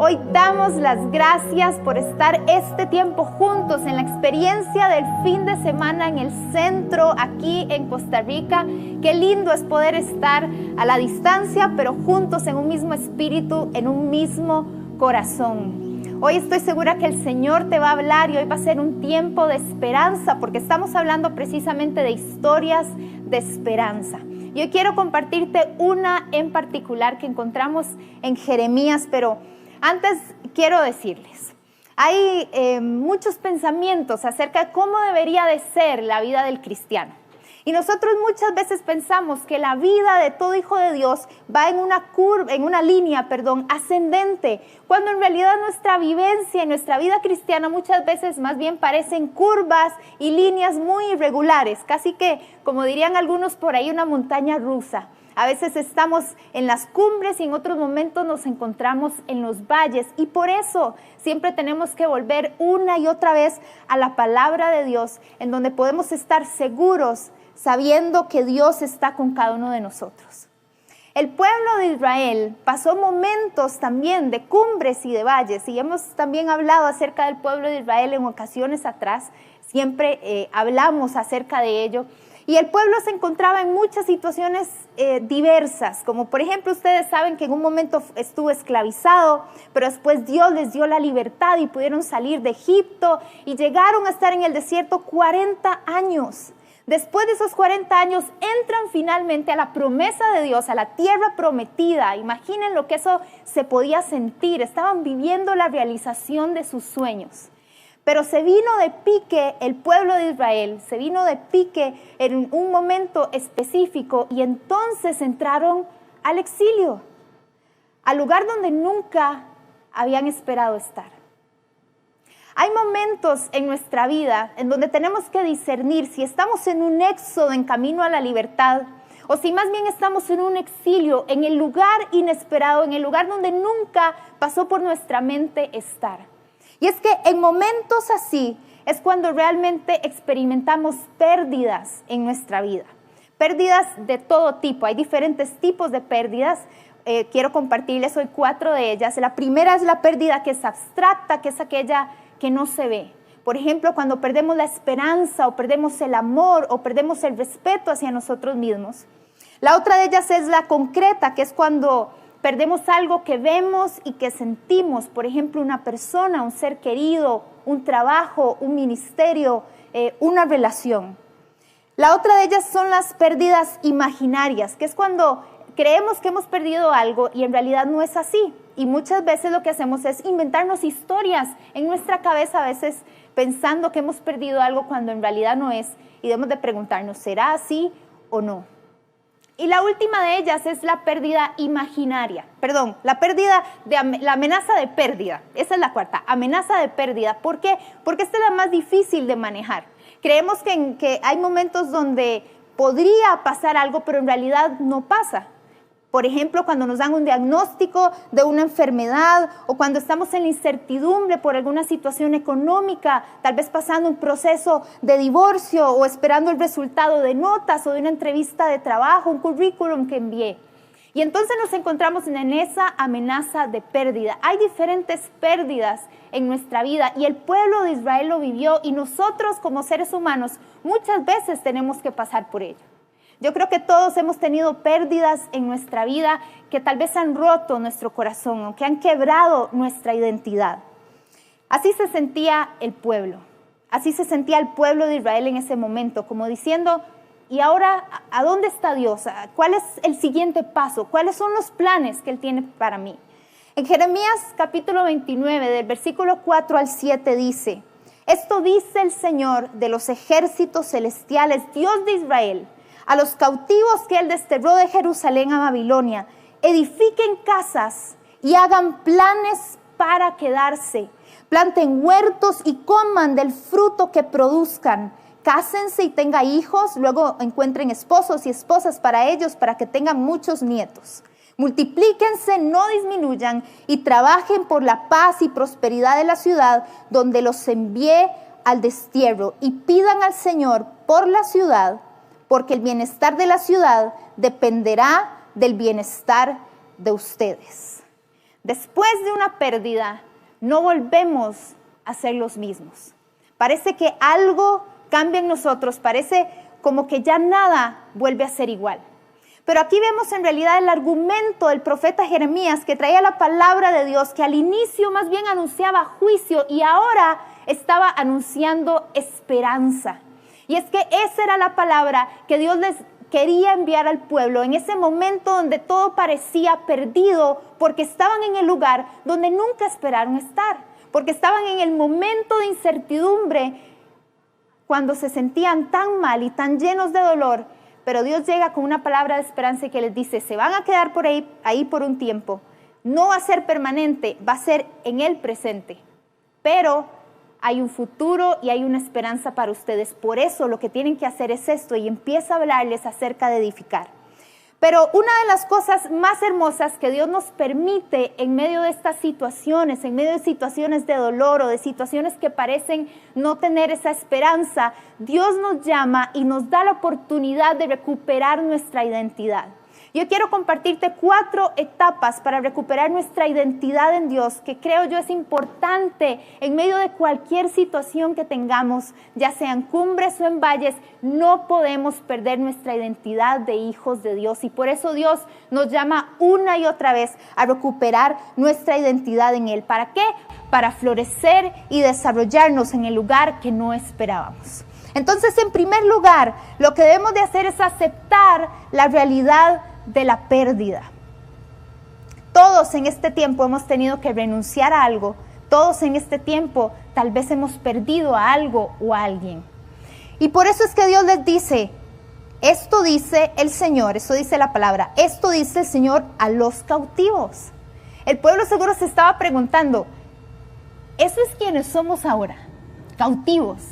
Hoy damos las gracias por estar este tiempo juntos en la experiencia del fin de semana en el centro, aquí en Costa Rica. Qué lindo es poder estar a la distancia, pero juntos en un mismo espíritu, en un mismo corazón. Hoy estoy segura que el Señor te va a hablar y hoy va a ser un tiempo de esperanza, porque estamos hablando precisamente de historias de esperanza. Y hoy quiero compartirte una en particular que encontramos en Jeremías, pero antes quiero decirles, hay muchos pensamientos acerca de cómo debería de ser la vida del cristiano. Y nosotros muchas veces pensamos que la vida de todo hijo de Dios va en una línea ascendente, cuando en realidad nuestra vivencia y nuestra vida cristiana muchas veces más bien parecen curvas y líneas muy irregulares, casi que, como dirían algunos por ahí, una montaña rusa. A veces estamos en las cumbres y en otros momentos nos encontramos en los valles, y por eso siempre tenemos que volver una y otra vez a la palabra de Dios, en donde podemos estar seguros sabiendo que Dios está con cada uno de nosotros. El pueblo de Israel pasó momentos también de cumbres y de valles, y hemos también hablado acerca del pueblo de Israel en ocasiones atrás, siempre hablamos acerca de ello. Y el pueblo se encontraba en muchas situaciones diversas, como por ejemplo ustedes saben que en un momento estuvo esclavizado, pero después Dios les dio la libertad y pudieron salir de Egipto y llegaron a estar en el desierto 40 años. Después de esos 40 años entran finalmente a la promesa de Dios, a la tierra prometida. Imaginen lo que eso se podía sentir, estaban viviendo la realización de sus sueños. Pero se vino de pique el pueblo de Israel, se vino de pique en un momento específico y entonces entraron al exilio, al lugar donde nunca habían esperado estar. Hay momentos en nuestra vida en donde tenemos que discernir si estamos en un éxodo en camino a la libertad o si más bien estamos en un exilio, en el lugar inesperado, en el lugar donde nunca pasó por nuestra mente estar. Y es que en momentos así es cuando realmente experimentamos pérdidas en nuestra vida. Pérdidas de todo tipo, hay diferentes tipos de pérdidas. Quiero compartirles hoy 4 de ellas. La primera es la pérdida que es abstracta, que es aquella que no se ve. Por ejemplo, cuando perdemos la esperanza o perdemos el amor o perdemos el respeto hacia nosotros mismos. La otra de ellas es la concreta, que es cuando perdemos algo que vemos y que sentimos, por ejemplo, una persona, un ser querido, un trabajo, un ministerio, una relación. La otra de ellas son las pérdidas imaginarias, que es cuando creemos que hemos perdido algo y en realidad no es así. Y muchas veces lo que hacemos es inventarnos historias en nuestra cabeza, a veces pensando que hemos perdido algo cuando en realidad no es, y debemos de preguntarnos, ¿será así o no? Y la última de ellas es la pérdida imaginaria, la amenaza de pérdida. Esa es la cuarta, amenaza de pérdida. ¿Por qué? Porque esta es la más difícil de manejar. Creemos que hay momentos donde podría pasar algo, pero en realidad no pasa. Por ejemplo, cuando nos dan un diagnóstico de una enfermedad o cuando estamos en la incertidumbre por alguna situación económica, tal vez pasando un proceso de divorcio o esperando el resultado de notas o de una entrevista de trabajo, un currículum que envié. Y entonces nos encontramos en esa amenaza de pérdida. Hay diferentes pérdidas en nuestra vida y el pueblo de Israel lo vivió y nosotros como seres humanos muchas veces tenemos que pasar por ello. Yo creo que todos hemos tenido pérdidas en nuestra vida que tal vez han roto nuestro corazón o que han quebrado nuestra identidad. Así se sentía el pueblo. Así se sentía el pueblo de Israel en ese momento, como diciendo, ¿y ahora a dónde está Dios? ¿Cuál es el siguiente paso? ¿Cuáles son los planes que Él tiene para mí? En Jeremías capítulo 29, del versículo 4 al 7 dice, esto dice el Señor de los ejércitos celestiales, Dios de Israel, a los cautivos que Él desterró de Jerusalén a Babilonia, edifiquen casas y hagan planes para quedarse, planten huertos y coman del fruto que produzcan, cásense y tengan hijos, luego encuentren esposos y esposas para ellos para que tengan muchos nietos. Multiplíquense, no disminuyan y trabajen por la paz y prosperidad de la ciudad donde los envié al destierro y pidan al Señor por la ciudad, porque el bienestar de la ciudad dependerá del bienestar de ustedes. Después de una pérdida, no volvemos a ser los mismos. Parece que algo cambia en nosotros, parece como que ya nada vuelve a ser igual. Pero aquí vemos en realidad el argumento del profeta Jeremías, que traía la palabra de Dios, que al inicio más bien anunciaba juicio y ahora estaba anunciando esperanza. Y es que esa era la palabra que Dios les quería enviar al pueblo en ese momento donde todo parecía perdido, porque estaban en el lugar donde nunca esperaron estar, porque estaban en el momento de incertidumbre, cuando se sentían tan mal y tan llenos de dolor. Pero Dios llega con una palabra de esperanza que les dice, se van a quedar por ahí por un tiempo, no va a ser permanente, va a ser en el presente, pero hay un futuro y hay una esperanza para ustedes. Por eso lo que tienen que hacer es esto, y empieza a hablarles acerca de edificar. Pero una de las cosas más hermosas que Dios nos permite en medio de estas situaciones, en medio de situaciones de dolor o de situaciones que parecen no tener esa esperanza, Dios nos llama y nos da la oportunidad de recuperar nuestra identidad. Yo quiero compartirte 4 etapas para recuperar nuestra identidad en Dios, que creo yo es importante en medio de cualquier situación que tengamos, ya sea en cumbres o en valles. No podemos perder nuestra identidad de hijos de Dios, y por eso Dios nos llama una y otra vez a recuperar nuestra identidad en Él. ¿Para qué? Para florecer y desarrollarnos en el lugar que no esperábamos. Entonces, en primer lugar, lo que debemos de hacer es aceptar la realidad de la pérdida. Todos en este tiempo hemos tenido que renunciar a algo. Todos en este tiempo tal vez hemos perdido a algo o a alguien. Y por eso es que Dios les dice, esto dice el Señor, esto dice la palabra, esto dice el Señor a los cautivos. El pueblo seguro se estaba preguntando, ¿eso es quienes somos ahora? Cautivos.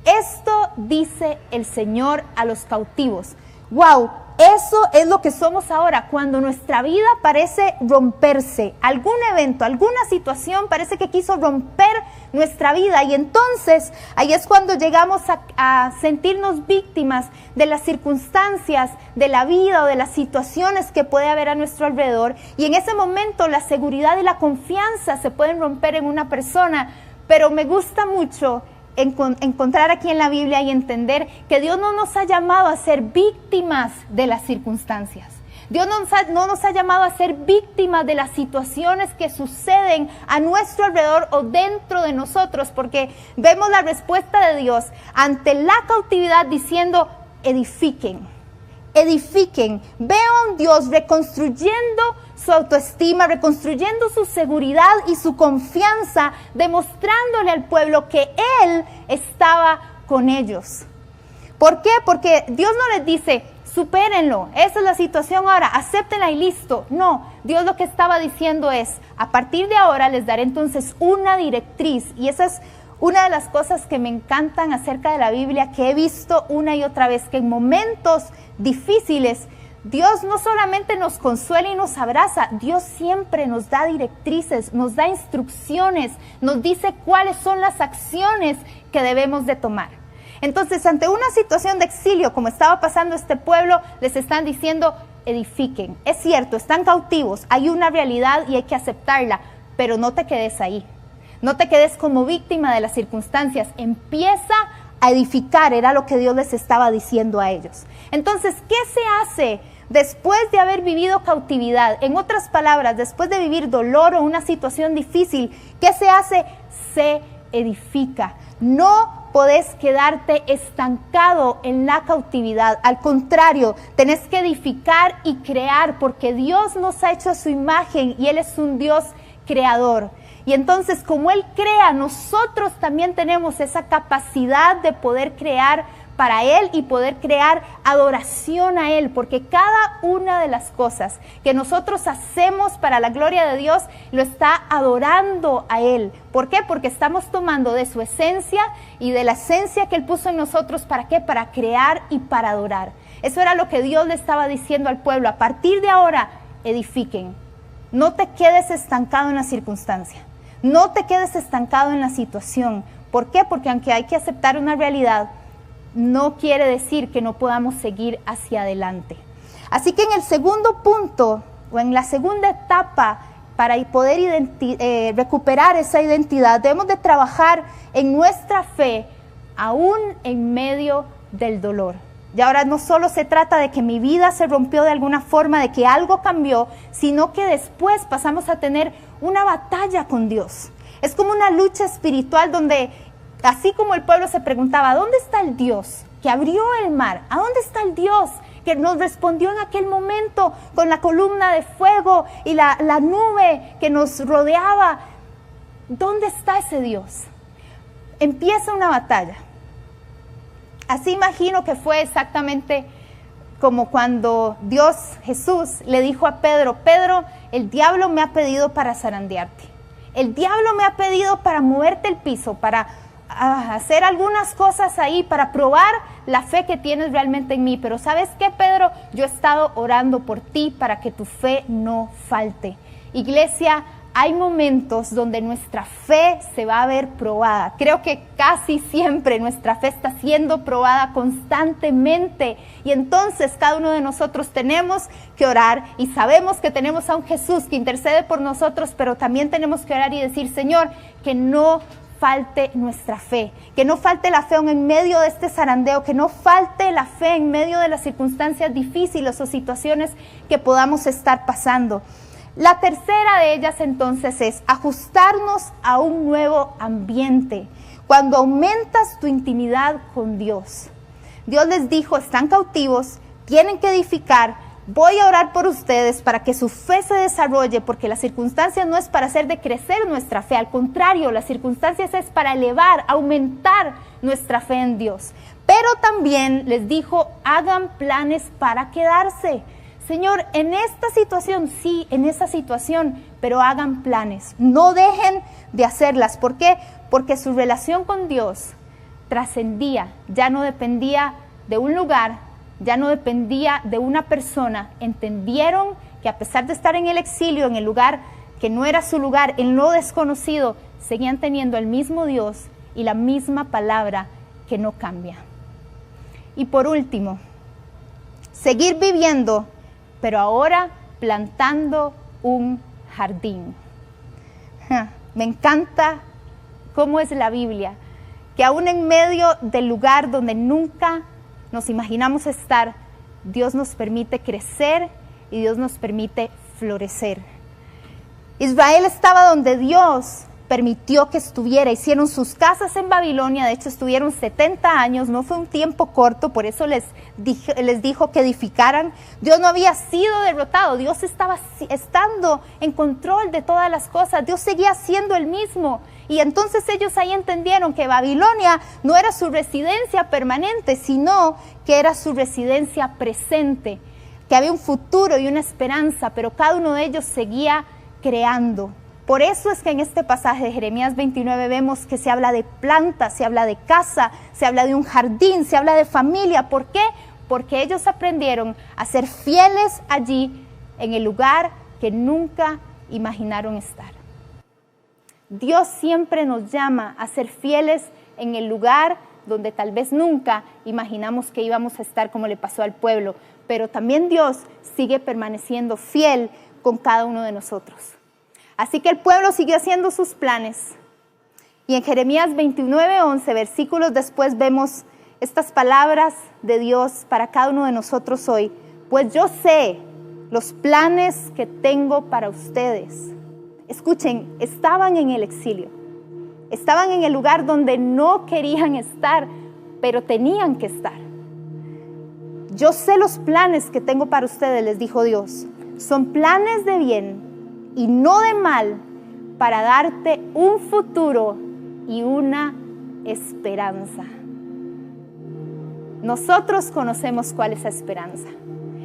Esto dice el Señor a los cautivos. ¡Wow! Eso es lo que somos ahora, cuando nuestra vida parece romperse. Algún evento, alguna situación parece que quiso romper nuestra vida, y entonces ahí es cuando llegamos a sentirnos víctimas de las circunstancias de la vida o de las situaciones que puede haber a nuestro alrededor, y en ese momento la seguridad y la confianza se pueden romper en una persona. Pero me gusta mucho encontrar aquí en la Biblia y entender que Dios no nos ha llamado a ser víctimas de las circunstancias. Dios no nos ha llamado a ser víctimas de las situaciones que suceden a nuestro alrededor o dentro de nosotros, porque vemos la respuesta de Dios ante la cautividad diciendo, edifiquen. Edifiquen. Veo a un Dios reconstruyendo su autoestima, reconstruyendo su seguridad y su confianza, demostrándole al pueblo que Él estaba con ellos. ¿Por qué? Porque Dios no les dice, supérenlo, esa es la situación ahora, acéptenla y listo. No, Dios lo que estaba diciendo es, a partir de ahora les daré entonces una directriz, y esa es una de las cosas que me encantan acerca de la Biblia, que he visto una y otra vez, que en momentos difíciles Dios no solamente nos consuela y nos abraza, Dios siempre nos da directrices, nos da instrucciones, nos dice cuáles son las acciones que debemos de tomar. Entonces, ante una situación de exilio, como estaba pasando este pueblo, les están diciendo, edifiquen. Es cierto, están cautivos, hay una realidad y hay que aceptarla, pero no te quedes ahí. No te quedes como víctima de las circunstancias, empieza a edificar, era lo que Dios les estaba diciendo a ellos. Entonces, ¿qué se hace después de haber vivido cautividad? En otras palabras, después de vivir dolor o una situación difícil, ¿qué se hace? Se edifica. No podés quedarte estancado en la cautividad. Al contrario, tenés que edificar y crear, porque Dios nos ha hecho a su imagen y Él es un Dios creador. Y entonces, como Él crea, nosotros también tenemos esa capacidad de poder crear para Él y poder crear adoración a Él, porque cada una de las cosas que nosotros hacemos para la gloria de Dios, lo está adorando a Él. ¿Por qué? Porque estamos tomando de su esencia y de la esencia que Él puso en nosotros. ¿Para qué? Para crear y para adorar. Eso era lo que Dios le estaba diciendo al pueblo. A partir de ahora, edifiquen. No te quedes estancado en la circunstancia. No te quedes estancado en la situación. ¿Por qué? Porque aunque hay que aceptar una realidad, no quiere decir que no podamos seguir hacia adelante. Así que en el segundo punto, o en la segunda etapa para poder recuperar esa identidad, debemos de trabajar en nuestra fe aún en medio del dolor. Y ahora no solo se trata de que mi vida se rompió de alguna forma, de que algo cambió, sino que después pasamos a tener una batalla con Dios. Es como una lucha espiritual donde, así como el pueblo se preguntaba, ¿dónde está el Dios que abrió el mar? ¿A dónde está el Dios que nos respondió en aquel momento con la columna de fuego y la nube que nos rodeaba? ¿Dónde está ese Dios? Empieza una batalla. Así imagino que fue exactamente como cuando Jesús le dijo a Pedro, Pedro, el diablo me ha pedido para zarandearte. El diablo me ha pedido para moverte el piso, para hacer algunas cosas ahí, para probar la fe que tienes realmente en mí. Pero ¿sabes qué, Pedro? Yo he estado orando por ti para que tu fe no falte. Iglesia, hay momentos donde nuestra fe se va a ver probada. Creo que casi siempre nuestra fe está siendo probada constantemente. Y entonces cada uno de nosotros tenemos que orar y sabemos que tenemos a un Jesús que intercede por nosotros, pero también tenemos que orar y decir, Señor, que no falte nuestra fe, que no falte la fe en medio de este zarandeo, que no falte la fe en medio de las circunstancias difíciles o situaciones que podamos estar pasando. La tercera de ellas entonces es ajustarnos a un nuevo ambiente. Cuando aumentas tu intimidad con Dios. Dios les dijo, están cautivos, tienen que edificar, voy a orar por ustedes para que su fe se desarrolle, porque las circunstancias no es para hacer decrecer nuestra fe, al contrario, las circunstancias es para elevar, aumentar nuestra fe en Dios. Pero también les dijo, hagan planes para quedarse. Señor, en esta situación, sí, en esa situación, pero hagan planes, no dejen de hacerlas. ¿Por qué? Porque su relación con Dios trascendía, ya no dependía de un lugar, ya no dependía de una persona. Entendieron que a pesar de estar en el exilio, en el lugar que no era su lugar, en lo desconocido, seguían teniendo el mismo Dios y la misma palabra que no cambia. Y por último, seguir viviendo, pero ahora plantando un jardín. Me encanta cómo es la Biblia, que aún en medio del lugar donde nunca nos imaginamos estar, Dios nos permite crecer y Dios nos permite florecer. Israel estaba donde Dios permitió que estuviera. Hicieron sus casas en Babilonia, de hecho estuvieron 70 años, no fue un tiempo corto, por eso les dijo que edificaran. Dios no había sido derrotado, Dios estaba estando en control de todas las cosas, Dios seguía siendo el mismo. Y entonces ellos ahí entendieron que Babilonia no era su residencia permanente, sino que era su residencia presente, que había un futuro y una esperanza, pero cada uno de ellos seguía creando. Por eso es que en este pasaje de Jeremías 29 vemos que se habla de plantas, se habla de casa, se habla de un jardín, se habla de familia. ¿Por qué? Porque ellos aprendieron a ser fieles allí, en el lugar que nunca imaginaron estar. Dios siempre nos llama a ser fieles en el lugar donde tal vez nunca imaginamos que íbamos a estar, como le pasó al pueblo. Pero también Dios sigue permaneciendo fiel con cada uno de nosotros. Así que el pueblo siguió haciendo sus planes. Y en Jeremías 29:11, versículos después, vemos estas palabras de Dios para cada uno de nosotros hoy. Pues yo sé los planes que tengo para ustedes. Escuchen, estaban en el exilio. Estaban en el lugar donde no querían estar, pero tenían que estar. Yo sé los planes que tengo para ustedes, les dijo Dios. Son planes de bien y no de mal, para darte un futuro y una esperanza. Nosotros conocemos cuál es esa esperanza.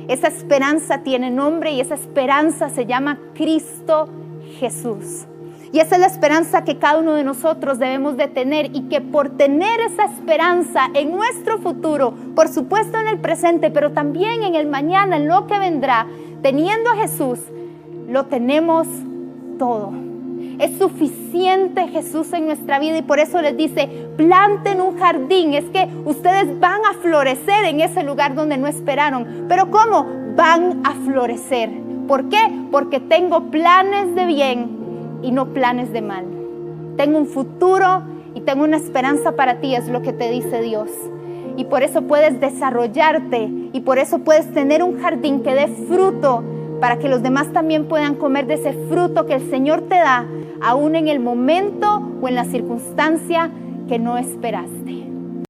Esa esperanza tiene nombre y esa esperanza se llama Cristo Jesús. Y esa es la esperanza que cada uno de nosotros debemos de tener, y que por tener esa esperanza en nuestro futuro, por supuesto en el presente, pero también en el mañana, en lo que vendrá, teniendo a Jesús, lo tenemos todo. Es suficiente Jesús en nuestra vida, y por eso les dice, planten un jardín. Es que ustedes van a florecer en ese lugar donde no esperaron. ¿Pero cómo van a florecer? ¿Por qué? Porque tengo planes de bien y no planes de mal. Tengo un futuro y tengo una esperanza para ti, es lo que te dice Dios. Y por eso puedes desarrollarte y por eso puedes tener un jardín que dé fruto para que los demás también puedan comer de ese fruto que el Señor te da, aún en el momento o en la circunstancia que no esperaste.